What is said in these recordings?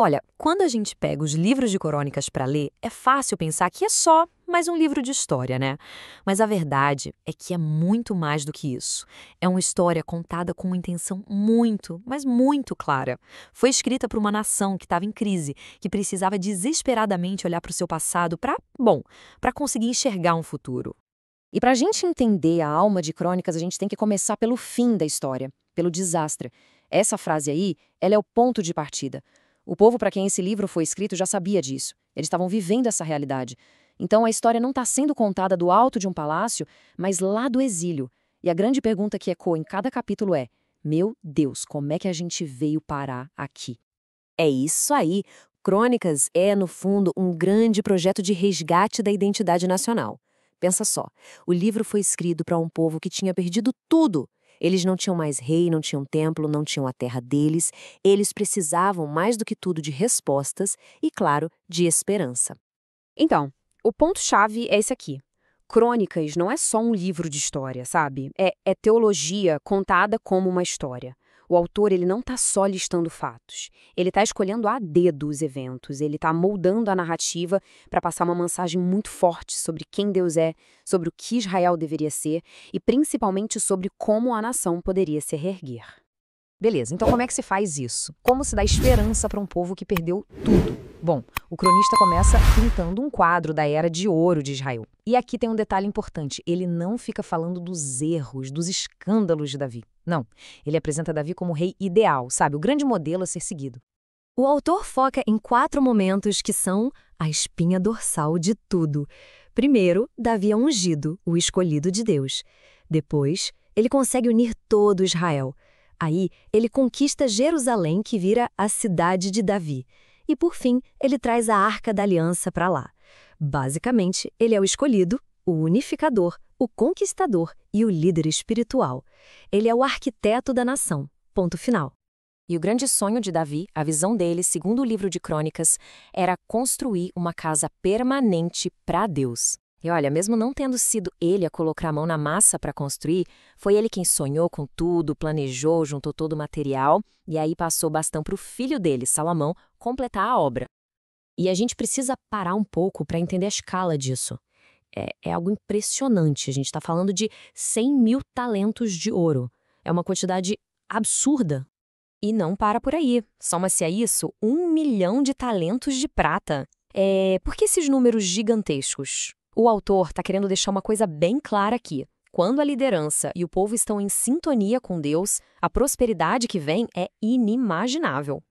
Olha, quando a gente pega os livros de crônicas para ler, é fácil pensar que é só mais um livro de história, né? Mas a verdade é que é muito mais do que isso. É uma história contada com uma intenção muito, mas muito clara. Foi escrita por uma nação que estava em crise, que precisava desesperadamente olhar para o seu passado para conseguir enxergar um futuro. E para a gente entender a alma de Crônicas, a gente tem que começar pelo fim da história, pelo desastre. Essa frase aí, ela é o ponto de partida. O povo para quem esse livro foi escrito já sabia disso. Eles estavam vivendo essa realidade. Então a história não está sendo contada do alto de um palácio, mas lá do exílio. E a grande pergunta que ecoa em cada capítulo é: meu Deus, como é que a gente veio parar aqui? É isso aí. Crônicas é, no fundo, um grande projeto de resgate da identidade nacional. Pensa só, o livro foi escrito para um povo que tinha perdido tudo. Eles não tinham mais rei, não tinham templo, não tinham a terra deles. Eles precisavam, mais do que tudo, de respostas e, claro, de esperança. Então, o ponto-chave é esse aqui. Crônicas não é só um livro de história, sabe? É teologia contada como uma história. O autor ele não está só listando fatos. Ele está escolhendo a dedo os eventos. Ele está moldando a narrativa para passar uma mensagem muito forte sobre quem Deus é, sobre o que Israel deveria ser e principalmente sobre como a nação poderia se reerguer. Beleza, então como é que se faz isso? Como se dá esperança para um povo que perdeu tudo? Bom, o cronista começa pintando um quadro da Era de Ouro de Israel. E aqui tem um detalhe importante, ele não fica falando dos erros, dos escândalos de Davi. Não, ele apresenta Davi como o rei ideal, sabe? O grande modelo a ser seguido. O autor foca em 4 momentos que são a espinha dorsal de tudo. Primeiro, Davi é ungido, o escolhido de Deus. Depois, ele consegue unir todo Israel. Aí, ele conquista Jerusalém, que vira a cidade de Davi. E, por fim, ele traz a Arca da Aliança para lá. Basicamente, ele é o escolhido, o unificador, o conquistador e o líder espiritual. Ele é o arquiteto da nação. Ponto final. E o grande sonho de Davi, a visão dele, segundo o livro de Crônicas, era construir uma casa permanente para Deus. E olha, mesmo não tendo sido ele a colocar a mão na massa para construir, foi ele quem sonhou com tudo, planejou, juntou todo o material e aí passou o bastão para o filho dele, Salomão, completar a obra. E a gente precisa parar um pouco para entender a escala disso. É algo impressionante. A gente está falando de 100 mil talentos de ouro. É uma quantidade absurda. E não para por aí. Soma-se a isso 1 milhão de talentos de prata. Por que esses números gigantescos? O autor está querendo deixar uma coisa bem clara aqui. Quando a liderança e o povo estão em sintonia com Deus, a prosperidade que vem é inimaginável.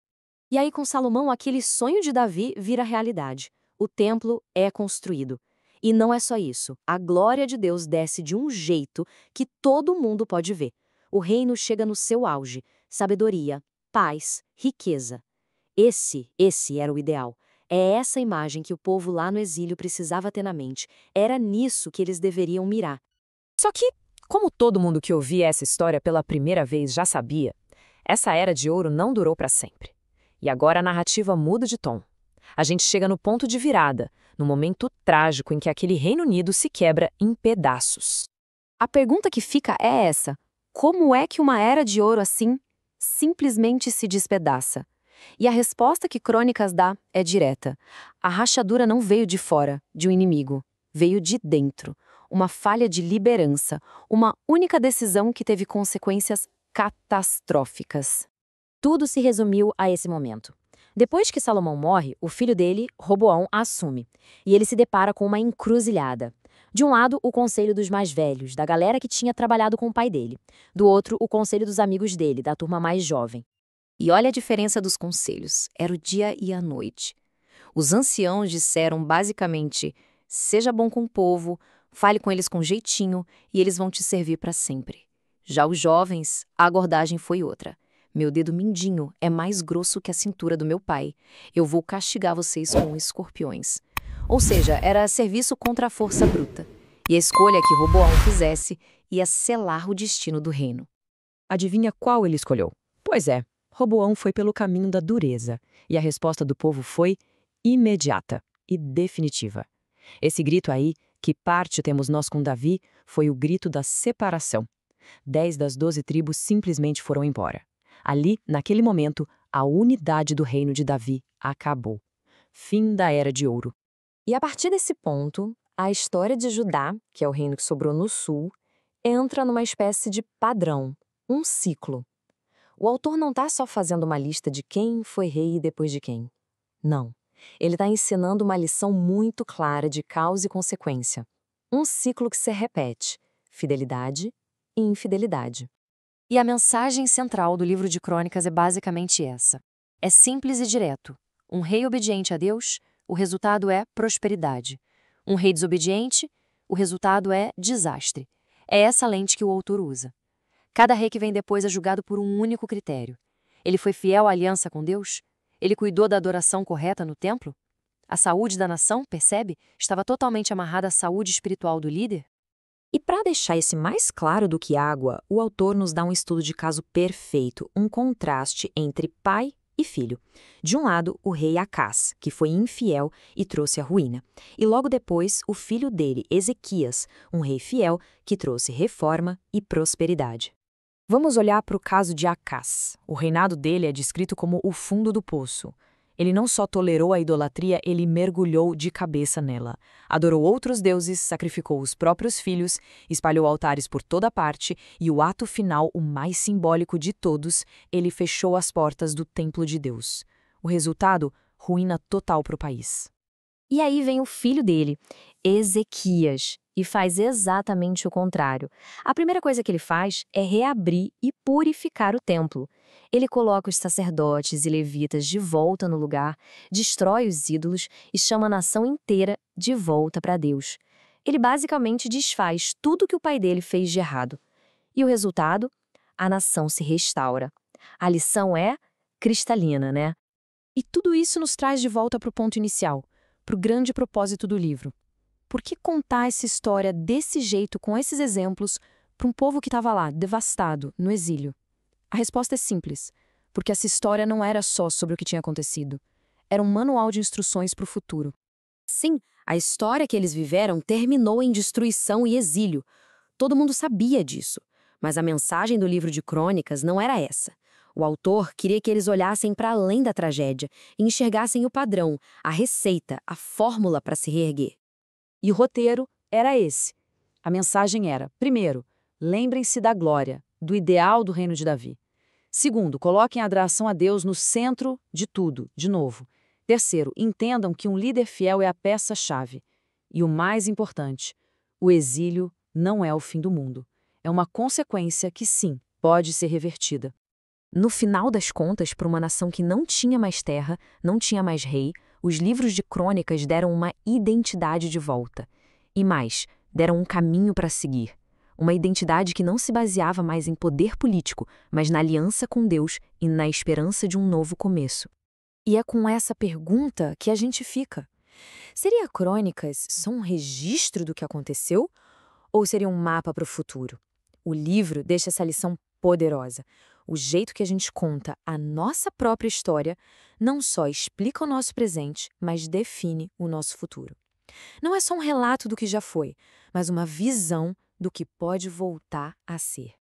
E aí, com Salomão, aquele sonho de Davi vira realidade. O templo é construído. E não é só isso. A glória de Deus desce de um jeito que todo mundo pode ver. O reino chega no seu auge. Sabedoria, paz, riqueza. Esse era o ideal. É essa imagem que o povo lá no exílio precisava ter na mente. Era nisso que eles deveriam mirar. Só que, como todo mundo que ouvia essa história pela primeira vez já sabia, essa Era de Ouro não durou para sempre. E agora a narrativa muda de tom. A gente chega no ponto de virada, no momento trágico em que aquele Reino Unido se quebra em pedaços. A pergunta que fica é essa: como é que uma Era de Ouro assim simplesmente se despedaça? E a resposta que Crônicas dá é direta. A rachadura não veio de fora, de um inimigo. Veio de dentro. Uma falha de liderança. Uma única decisão que teve consequências catastróficas. Tudo se resumiu a esse momento. Depois que Salomão morre, o filho dele, Roboão, assume. E ele se depara com uma encruzilhada. De um lado, o conselho dos mais velhos, da galera que tinha trabalhado com o pai dele. Do outro, o conselho dos amigos dele, da turma mais jovem. E olha a diferença dos conselhos. Era o dia e a noite. Os anciãos disseram basicamente: seja bom com o povo, fale com eles com jeitinho e eles vão te servir para sempre. Já os jovens, a abordagem foi outra. Meu dedo mindinho é mais grosso que a cintura do meu pai. Eu vou castigar vocês com escorpiões. Ou seja, era serviço contra a força bruta. E a escolha que Roboão fizesse ia selar o destino do reino. Adivinha qual ele escolheu? Pois é, Roboão foi pelo caminho da dureza, e a resposta do povo foi imediata e definitiva. Esse grito aí, que parte temos nós com Davi, foi o grito da separação. 10 das 12 tribos simplesmente foram embora. Ali, naquele momento, A unidade do reino de Davi acabou. Fim da Era de Ouro. E a partir desse ponto, a história de Judá, que é o reino que sobrou no sul, entra numa espécie de padrão, um ciclo. O autor não está só fazendo uma lista de quem foi rei depois de quem. Não. Ele está ensinando uma lição muito clara de causa e consequência. Um ciclo que se repete: fidelidade e infidelidade. E a mensagem central do livro de Crônicas é basicamente essa. É simples e direto. Um rei obediente a Deus, o resultado é prosperidade. Um rei desobediente, o resultado é desastre. É essa lente que o autor usa. Cada rei que vem depois é julgado por um único critério. Ele foi fiel à aliança com Deus? Ele cuidou da adoração correta no templo? A saúde da nação, percebe, estava totalmente amarrada à saúde espiritual do líder? E para deixar esse mais claro do que água, o autor nos dá um estudo de caso perfeito, um contraste entre pai e filho. De um lado, o rei Acás, que foi infiel e trouxe a ruína. E logo depois, o filho dele, Ezequias, um rei fiel que trouxe reforma e prosperidade. Vamos olhar para o caso de Acás. O reinado dele é descrito como o fundo do poço. Ele não só tolerou a idolatria, ele mergulhou de cabeça nela. Adorou outros deuses, sacrificou os próprios filhos, espalhou altares por toda parte e o ato final, o mais simbólico de todos, ele fechou as portas do templo de Deus. O resultado? Ruína total para o país. E aí vem o filho dele, Ezequias, e faz exatamente o contrário. A primeira coisa que ele faz é reabrir e purificar o templo. Ele coloca os sacerdotes e levitas de volta no lugar, destrói os ídolos e chama a nação inteira de volta para Deus. Ele basicamente desfaz tudo que o pai dele fez de errado. E o resultado? A nação se restaura. A lição é cristalina, né? E tudo isso nos traz de volta para o ponto inicial, para o grande propósito do livro. Por que contar essa história desse jeito, com esses exemplos, para um povo que estava lá, devastado, no exílio? A resposta é simples, porque essa história não era só sobre o que tinha acontecido. Era um manual de instruções para o futuro. Sim, a história que eles viveram terminou em destruição e exílio. Todo mundo sabia disso. Mas a mensagem do livro de Crônicas não era essa. O autor queria que eles olhassem para além da tragédia e enxergassem o padrão, a receita, a fórmula para se reerguer. E o roteiro era esse. A mensagem era, primeiro, lembrem-se da glória, do ideal do reino de Davi. Segundo, coloquem a adoração a Deus no centro de tudo, de novo. Terceiro, entendam que um líder fiel é a peça-chave. E o mais importante, o exílio não é o fim do mundo. É uma consequência que, sim, pode ser revertida. No final das contas, para uma nação que não tinha mais terra, não tinha mais rei, os livros de crônicas deram uma identidade de volta. E mais, deram um caminho para seguir. Uma identidade que não se baseava mais em poder político, mas na aliança com Deus e na esperança de um novo começo. E é com essa pergunta que a gente fica. Seria Crônicas só um registro do que aconteceu? Ou seria um mapa para o futuro? O livro deixa essa lição poderosa. O jeito que a gente conta a nossa própria história não só explica o nosso presente, mas define o nosso futuro. Não é só um relato do que já foi, mas uma visão do que pode voltar a ser.